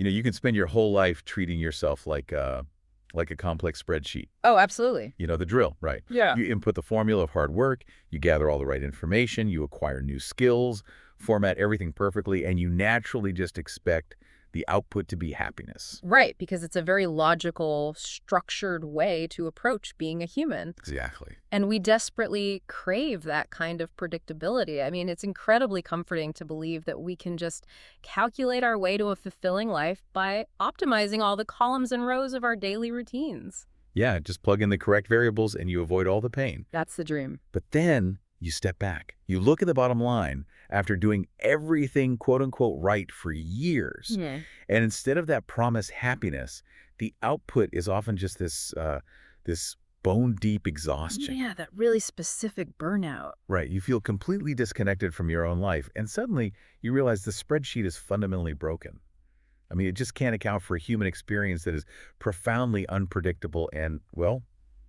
You can spend your whole life treating yourself like a complex spreadsheet. Oh, absolutely. You know the drill, right? Yeah. You input the formula of hard work, you gather all the right information, you acquire new skills, format everything perfectly, and you naturally just expect the output to be happiness. Right, because it's a very logical, structured way to approach being a human. Exactly. And we desperately crave that kind of predictability. I mean, it's incredibly comforting to believe that we can just calculate our way to a fulfilling life by optimizing all the columns and rows of our daily routines. Yeah, just plug in the correct variables and you avoid all the pain. That's the dream. But then you step back. You look at the bottom line after doing everything quote unquote right for years. Yeah. And instead of that promised happiness, the output is often just this bone deep exhaustion. Yeah, that really specific burnout. Right. You feel completely disconnected from your own life. And suddenly you realize the spreadsheet is fundamentally broken. I mean, it just can't account for a human experience that is profoundly unpredictable and, well,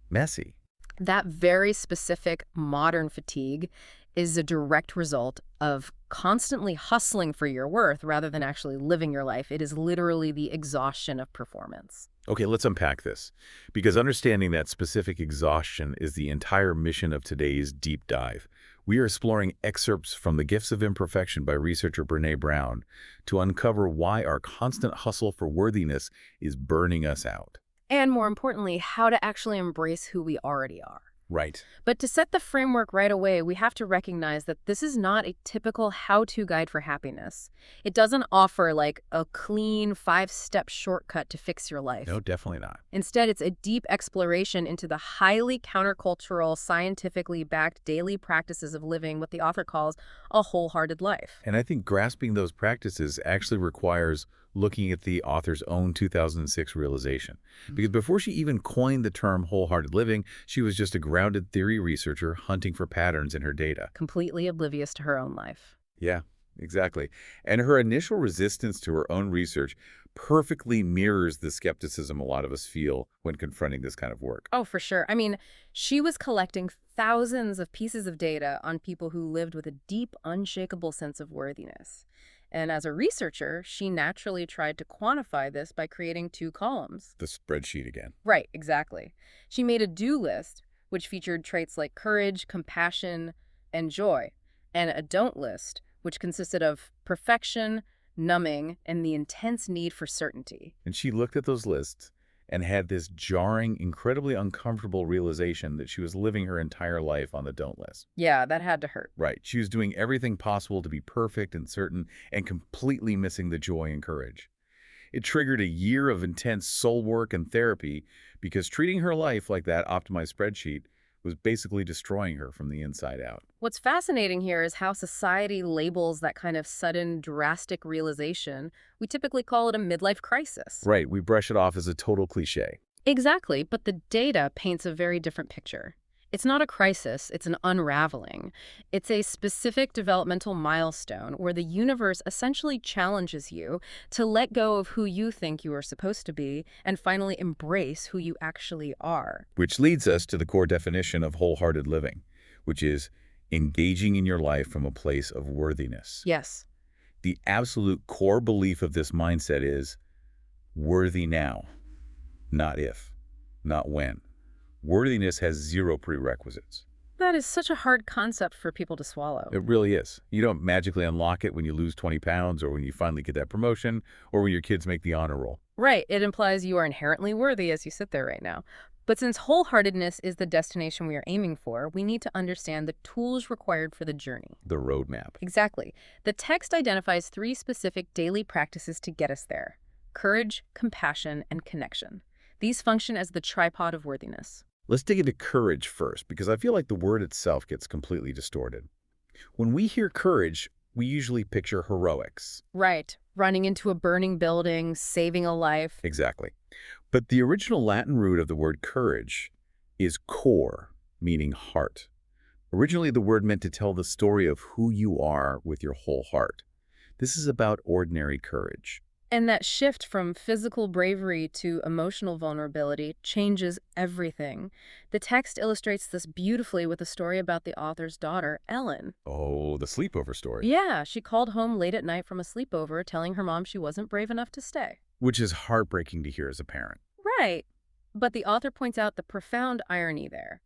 messy. That very specific modern fatigue is a direct result of constantly hustling for your worth rather than actually living your life. It is literally the exhaustion of performance. Okay, let's unpack this, because understanding that specific exhaustion is the entire mission of today's deep dive. We are exploring excerpts from The Gifts of Imperfection by researcher Brené Brown to uncover why our constant hustle for worthiness is burning us out. And more importantly, how to actually embrace who we already are. Right. But to set the framework right away, we have to recognize that this is not a typical how-to guide for happiness. It doesn't offer like a clean 5-step shortcut to fix your life. No, definitely not. Instead, it's a deep exploration into the highly countercultural, scientifically backed daily practices of living what the author calls a wholehearted life. And I think grasping those practices actually requires looking at the author's own 2006 realization. Because before she even coined the term wholehearted living, she was just a grounded theory researcher hunting for patterns in her data. Completely oblivious to her own life. Yeah, exactly. And her initial resistance to her own research perfectly mirrors the skepticism a lot of us feel when confronting this kind of work. Oh, for sure. I mean, she was collecting thousands of pieces of data on people who lived with a deep, unshakable sense of worthiness. And as a researcher, she naturally tried to quantify this by creating 2 columns. The spreadsheet again. Right, exactly. She made a do list, which featured traits like courage, compassion, and joy, and a don't list, which consisted of perfection, numbing, and the intense need for certainty. And she looked at those lists and had this jarring, incredibly uncomfortable realization that she was living her entire life on the don't list. Yeah, that had to hurt. Right. She was doing everything possible to be perfect and certain and completely missing the joy and courage. It triggered a year of intense soul work and therapy because treating her life like that optimized spreadsheet was basically destroying her from the inside out. What's fascinating here is how society labels that kind of sudden, drastic realization. We typically call it a midlife crisis. Right. We brush it off as a total cliche. Exactly, but the data paints a very different picture. It's not a crisis, it's an unraveling. It's a specific developmental milestone where the universe essentially challenges you to let go of who you think you are supposed to be and finally embrace who you actually are. Which leads us to the core definition of wholehearted living, which is engaging in your life from a place of worthiness. Yes. The absolute core belief of this mindset is worthy now, not if, not when. Worthiness has 0 prerequisites. That is such a hard concept for people to swallow. It really is. You don't magically unlock it when you lose 20 pounds or when you finally get that promotion or when your kids make the honor roll. Right, it implies you are inherently worthy as you sit there right now. But since wholeheartedness is the destination we are aiming for, we need to understand the tools required for the journey. The roadmap. Exactly. The text identifies 3 specific daily practices to get us there: courage, compassion, and connection. These function as the tripod of worthiness. Let's dig into courage first, because I feel like the word itself gets completely distorted. When we hear courage, we usually picture heroics. Right. Running into a burning building, saving a life. Exactly. But the original Latin root of the word courage is cor, meaning heart. Originally, the word meant to tell the story of who you are with your whole heart. This is about ordinary courage. And that shift from physical bravery to emotional vulnerability changes everything. The text illustrates this beautifully with a story about the author's daughter, Ellen. Oh, the sleepover story. Yeah, she called home late at night from a sleepover, telling her mom she wasn't brave enough to stay. Which is heartbreaking to hear as a parent. Right. But the author points out the profound irony there.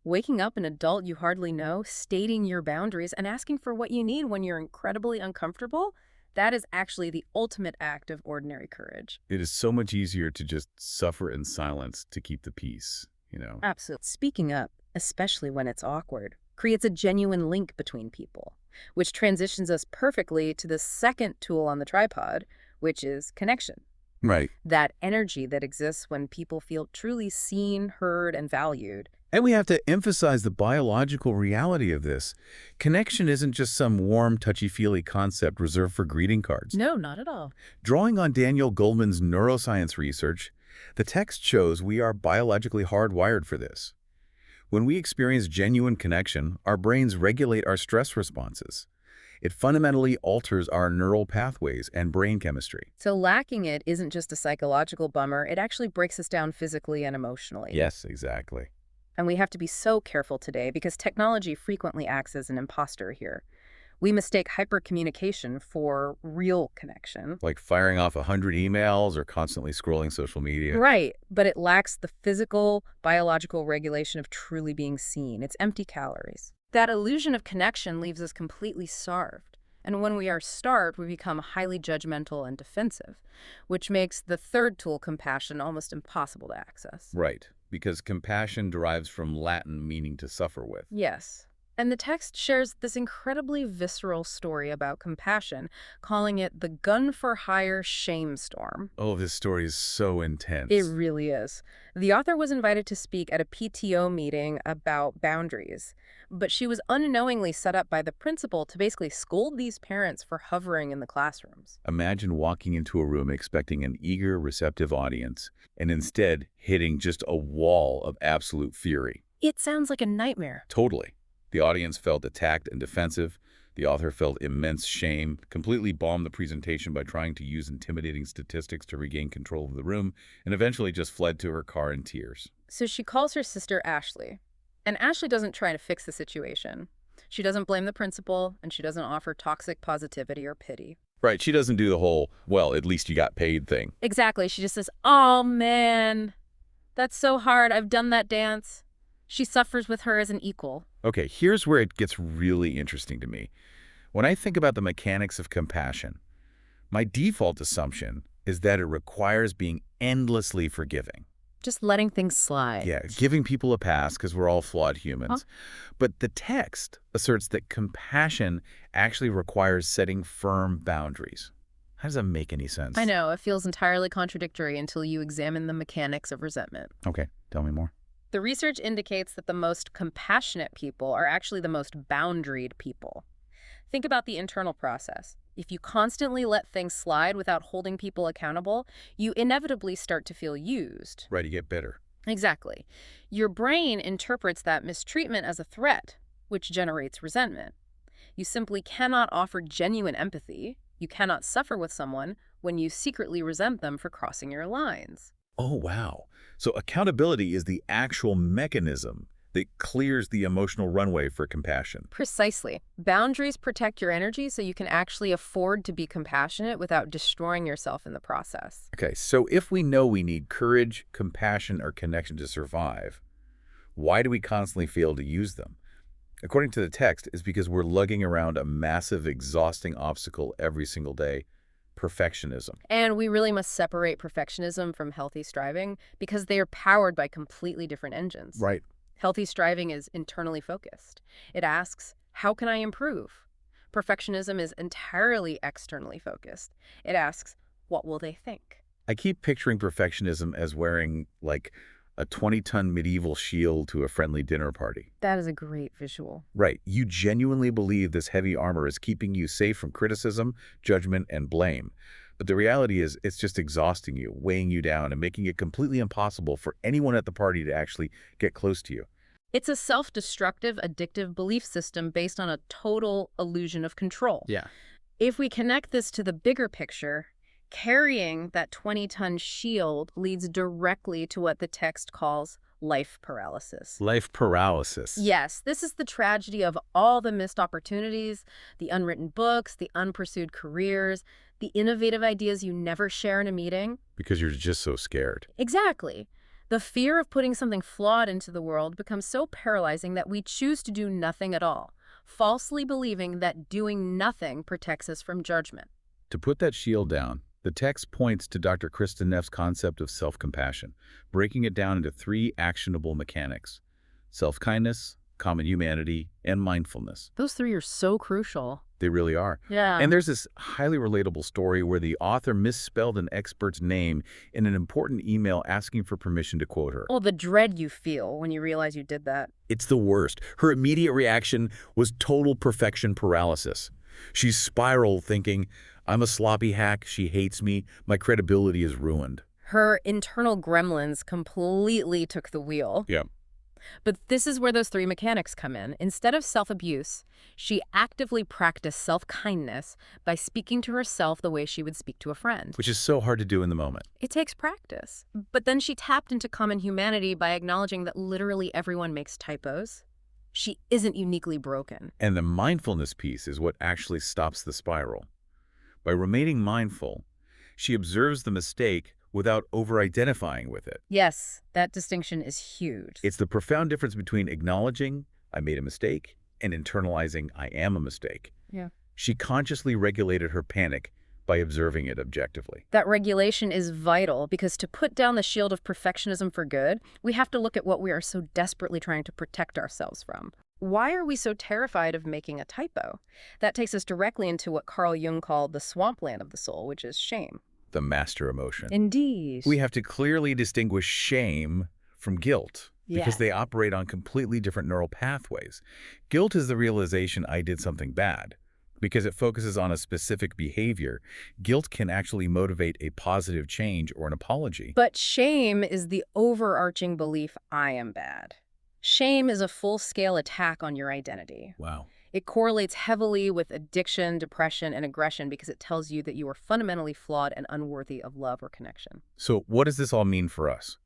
Waking up an adult you hardly know, stating your boundaries, and asking for what you need when you're incredibly uncomfortable, that is actually the ultimate act of ordinary courage. It is so much easier to just suffer in silence to keep the peace, you know? Absolutely. Speaking up, especially when it's awkward, creates a genuine link between people, which transitions us perfectly to the second tool on the tripod, which is connection. Right. That energy that exists when people feel truly seen, heard, and valued. And we have to emphasize the biological reality of this. Connection isn't just some warm, touchy-feely concept reserved for greeting cards. No, not at all. Drawing on Daniel Goleman's neuroscience research, the text shows we are biologically hardwired for this. When we experience genuine connection, our brains regulate our stress responses. It fundamentally alters our neural pathways and brain chemistry. So lacking it isn't just a psychological bummer, it actually breaks us down physically and emotionally. Yes, exactly. And we have to be so careful today because technology frequently acts as an imposter here. We mistake hypercommunication for real connection. Like firing off 100 emails or constantly scrolling social media. Right, but it lacks the physical, biological regulation of truly being seen. It's empty calories. That illusion of connection leaves us completely starved. And when we are starved, we become highly judgmental and defensive, which makes the third tool, compassion, almost impossible to access. Right, because compassion derives from Latin meaning to suffer with. Yes. And the text shares this incredibly visceral story about compassion, calling it the gun-for-hire shame storm. Oh, this story is so intense. It really is. The author was invited to speak at a PTO meeting about boundaries, but she was unknowingly set up by the principal to basically scold these parents for hovering in the classrooms. Imagine walking into a room expecting an eager, receptive audience, and instead hitting just a wall of absolute fury. It sounds like a nightmare. Totally. The audience felt attacked and defensive. The author felt immense shame, completely bombed the presentation by trying to use intimidating statistics to regain control of the room, and eventually just fled to her car in tears. So she calls her sister Ashley. And Ashley doesn't try to fix the situation. She doesn't blame the principal, and she doesn't offer toxic positivity or pity. Right, she doesn't do the whole, well, at least you got paid thing. Exactly. She just says, "Oh, man, that's so hard. I've done that dance." She suffers with her as an equal. Okay, here's where it gets really interesting to me. When I think about the mechanics of compassion, my default assumption is that it requires being endlessly forgiving. Just letting things slide. Yeah, giving people a pass because we're all flawed humans. But the text asserts that compassion actually requires setting firm boundaries. How does that make any sense? I know, it feels entirely contradictory until you examine the mechanics of resentment. Okay, tell me more. The research indicates that the most compassionate people are actually the most boundaried people. Think about the internal process. If you constantly let things slide without holding people accountable, you inevitably start to feel used. Right, you get bitter. Exactly. Your brain interprets that mistreatment as a threat, which generates resentment. You simply cannot offer genuine empathy. You cannot suffer with someone when you secretly resent them for crossing your lines. Oh, wow. So accountability is the actual mechanism that clears the emotional runway for compassion. Precisely. Boundaries protect your energy so you can actually afford to be compassionate without destroying yourself in the process. Okay, so if we know we need courage, compassion, or connection to survive, why do we constantly fail to use them? According to the text, it's because we're lugging around a massive, exhausting obstacle every single day: perfectionism. And we really must separate perfectionism from healthy striving because they are powered by completely different engines. Right. Healthy striving is internally focused. It asks, how can I improve? Perfectionism is entirely externally focused. It asks, what will they think? I keep picturing perfectionism as wearing, like, a 20-ton medieval shield to a friendly dinner party. That is a great visual. Right. You genuinely believe this heavy armor is keeping you safe from criticism, judgment, and blame. But the reality is it's just exhausting you, weighing you down, and making it completely impossible for anyone at the party to actually get close to you. It's a self-destructive, addictive belief system based on a total illusion of control. Yeah. If we connect this to the bigger picture, Carrying that 20-ton shield leads directly to what the text calls life paralysis. Life paralysis. Yes, this is the tragedy of all the missed opportunities, the unwritten books, the unpursued careers, the innovative ideas you never share in a meeting. Because you're just so scared. Exactly. The fear of putting something flawed into the world becomes so paralyzing that we choose to do nothing at all, falsely believing that doing nothing protects us from judgment. To put that shield down, the text points to Dr. Kristin Neff's concept of self-compassion, breaking it down into 3 actionable mechanics: self-kindness, common humanity, and mindfulness. Those 3 are so crucial. They really are. Yeah. And there's this highly relatable story where the author misspelled an expert's name in an important email asking for permission to quote her. Well, the dread you feel when you realize you did that. It's the worst. Her immediate reaction was total perfection paralysis. She spiraled thinking, I'm a sloppy hack, she hates me, my credibility is ruined. Her internal gremlins completely took the wheel. Yeah. But this is where those 3 mechanics come in. Instead of self-abuse, she actively practiced self-kindness by speaking to herself the way she would speak to a friend. Which is so hard to do in the moment. It takes practice. But then she tapped into common humanity by acknowledging that literally everyone makes typos. She isn't uniquely broken. And the mindfulness piece is what actually stops the spiral. By remaining mindful, she observes the mistake without over-identifying with it. Yes, that distinction is huge. It's the profound difference between acknowledging I made a mistake and internalizing I am a mistake. Yeah. She consciously regulated her panic by observing it objectively. That regulation is vital because to put down the shield of perfectionism for good, we have to look at what we are so desperately trying to protect ourselves from. Why are we so terrified of making a typo? That takes us directly into what Carl Jung called the swampland of the soul, which is shame. The master emotion. Indeed. We have to clearly distinguish shame from guilt because they operate on completely different neural pathways. Guilt is the realization I did something bad. Because it focuses on a specific behavior, guilt can actually motivate a positive change or an apology. But shame is the overarching belief I am bad. Shame is a full-scale attack on your identity. Wow. It correlates heavily with addiction, depression, and aggression because it tells you that you are fundamentally flawed and unworthy of love or connection. So what does this all mean for us?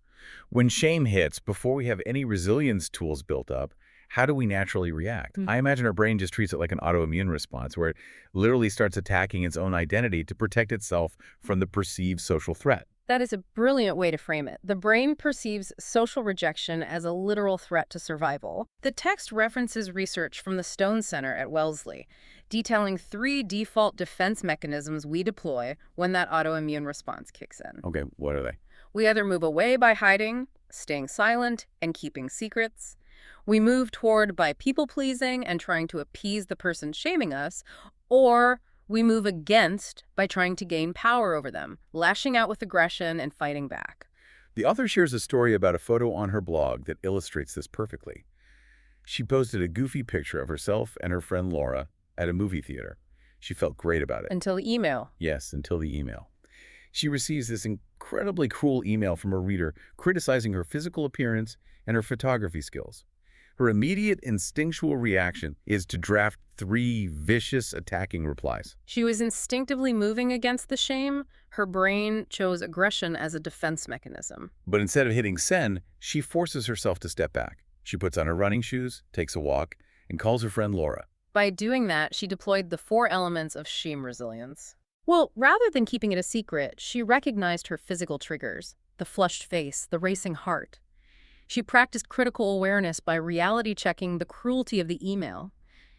When shame hits, before we have any resilience tools built up, how do we naturally react? I imagine our brain just treats it like an autoimmune response where it literally starts attacking its own identity to protect itself from the perceived social threat. That is a brilliant way to frame it. The brain perceives social rejection as a literal threat to survival. The text references research from the Stone Center at Wellesley, detailing 3 default defense mechanisms we deploy when that autoimmune response kicks in. Okay, what are they? We either move away by hiding, staying silent, and keeping secrets. We move toward by people-pleasing and trying to appease the person shaming us, or we move against by trying to gain power over them, lashing out with aggression and fighting back. The author shares a story about a photo on her blog that illustrates this perfectly. She posted a goofy picture of herself and her friend Laura at a movie theater. She felt great about it. Until the email. Yes, until the email. She receives this incredibly cruel email from a reader criticizing her physical appearance and her photography skills. Her immediate instinctual reaction is to draft 3 vicious attacking replies. She was instinctively moving against the shame. Her brain chose aggression as a defense mechanism. But instead of hitting send, she forces herself to step back. She puts on her running shoes, takes a walk, and calls her friend Laura. By doing that, she deployed the 4 elements of shame resilience. Well, rather than keeping it a secret, she recognized her physical triggers, the flushed face, the racing heart. She practiced critical awareness by reality checking the cruelty of the email.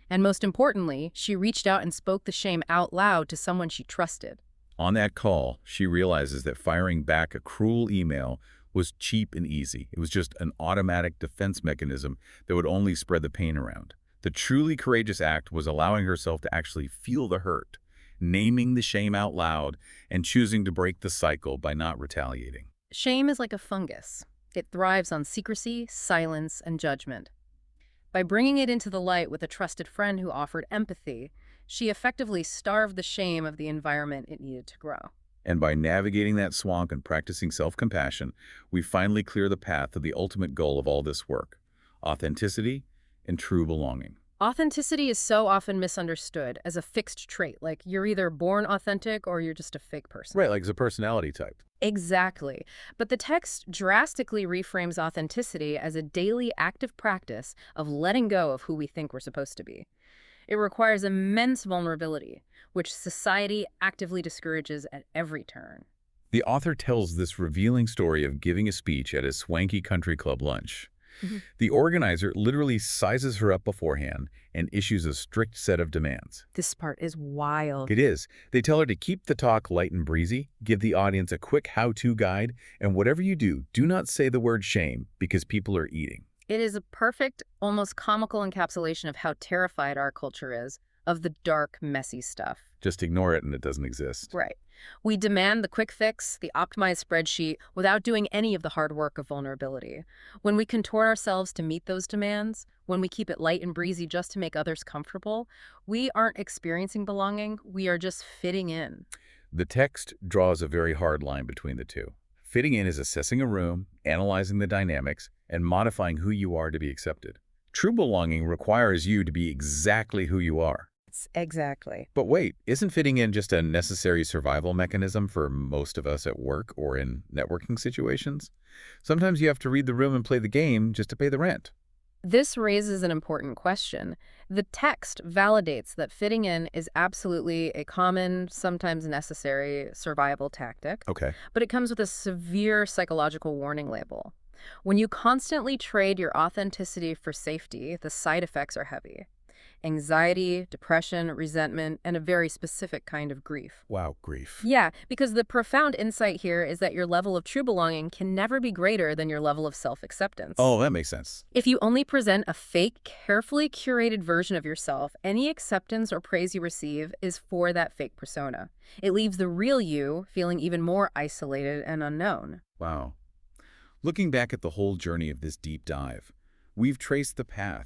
And most importantly, she reached out and spoke the shame out loud to someone she trusted. On that call, she realizes that firing back a cruel email was cheap and easy. It was just an automatic defense mechanism that would only spread the pain around. The truly courageous act was allowing herself to actually feel the hurt, naming the shame out loud, and choosing to break the cycle by not retaliating. Shame is like a fungus. It thrives on secrecy, silence, and judgment. By bringing it into the light with a trusted friend who offered empathy, she effectively starved the shame of the environment it needed to grow. And by navigating that swamp and practicing self-compassion, we finally clear the path to the ultimate goal of all this work: authenticity and true belonging. Authenticity is so often misunderstood as a fixed trait, like you're either born authentic or you're just a fake person. Right, like it's a personality type. Exactly. But the text drastically reframes authenticity as a daily active practice of letting go of who we think we're supposed to be. It requires immense vulnerability, which society actively discourages at every turn. The author tells this revealing story of giving a speech at a swanky country club lunch. Mhm. The organizer literally sizes her up beforehand and issues a strict set of demands. This part is wild. It is. They tell her to keep the talk light and breezy, give the audience a quick how-to guide, and whatever you do, do not say the word shame because people are eating. It is a perfect, almost comical encapsulation of how terrified our culture is of the dark, messy stuff. Just ignore it and it doesn't exist. Right. We demand the quick fix, the optimized spreadsheet, without doing any of the hard work of vulnerability. When we contort ourselves to meet those demands, when we keep it light and breezy just to make others comfortable, we aren't experiencing belonging, we are just fitting in. The text draws a very hard line between the two. Fitting in is assessing a room, analyzing the dynamics, and modifying who you are to be accepted. True belonging requires you to be exactly who you are. Exactly. But wait, isn't fitting in just a necessary survival mechanism for most of us at work or in networking situations? Sometimes you have to read the room and play the game just to pay the rent. This raises an important question. The text validates that fitting in is absolutely a common, sometimes necessary survival tactic, Okay. but it comes with a severe psychological warning label. When you constantly trade your authenticity for safety, the side effects are heavy. Anxiety, depression, resentment, and a very specific kind of grief. Wow, grief. Yeah, because the profound insight here is that your level of true belonging can never be greater than your level of self-acceptance. Oh, that makes sense. If you only present a fake, carefully curated version of yourself, any acceptance or praise you receive is for that fake persona. It leaves the real you feeling even more isolated and unknown. Wow. Looking back at the whole journey of this deep dive, we've traced the path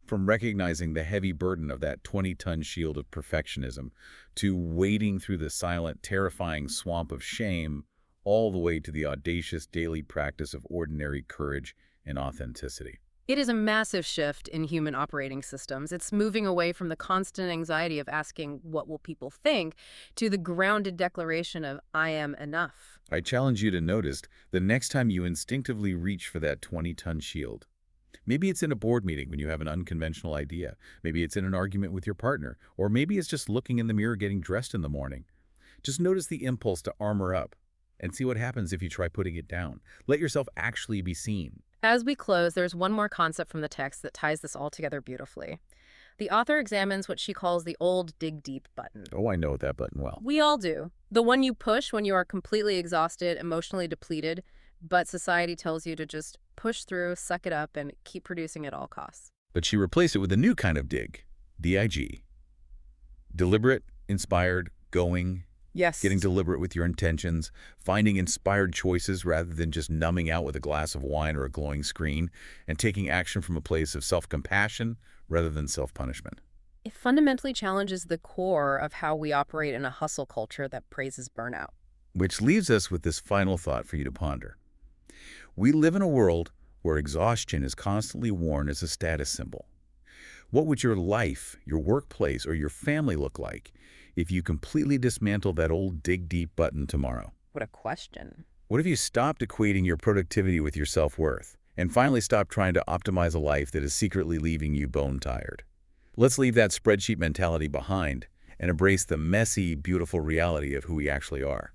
from recognizing the heavy burden of that 20-ton shield of perfectionism to wading through the silent, terrifying swamp of shame, all the way to the audacious daily practice of ordinary courage and authenticity. It is a massive shift in human operating systems. It's moving away from the constant anxiety of asking, what will people think, to the grounded declaration of, I am enough. I challenge you to notice the next time you instinctively reach for that 20-ton shield. Maybe it's in a board meeting when you have an unconventional idea. Maybe it's in an argument with your partner. Or maybe it's just looking in the mirror getting dressed in the morning. Just notice the impulse to armor up and see what happens if you try putting it down. Let yourself actually be seen. As we close, there's one more concept from the text that ties this all together beautifully. The author examines what she calls the old dig deep button. Oh, I know that button well. We all do. The one you push when you are completely exhausted, emotionally depleted, but society tells you to just push through, suck it up, and keep producing at all costs. But she replaced it with a new kind of dig, DIG. Deliberate, inspired, going, Yes. getting deliberate with your intentions, finding inspired choices rather than just numbing out with a glass of wine or a glowing screen, and taking action from a place of self-compassion rather than self-punishment. It fundamentally challenges the core of how we operate in a hustle culture that praises burnout. Which leaves us with this final thought for you to ponder. We live in a world where exhaustion is constantly worn as a status symbol. What would your life, your workplace, or your family look like if you completely dismantled that old dig deep button tomorrow? What a question. What if you stopped equating your productivity with your self-worth and finally stopped trying to optimize a life that is secretly leaving you bone-tired? Let's leave that spreadsheet mentality behind and embrace the messy, beautiful reality of who we actually are.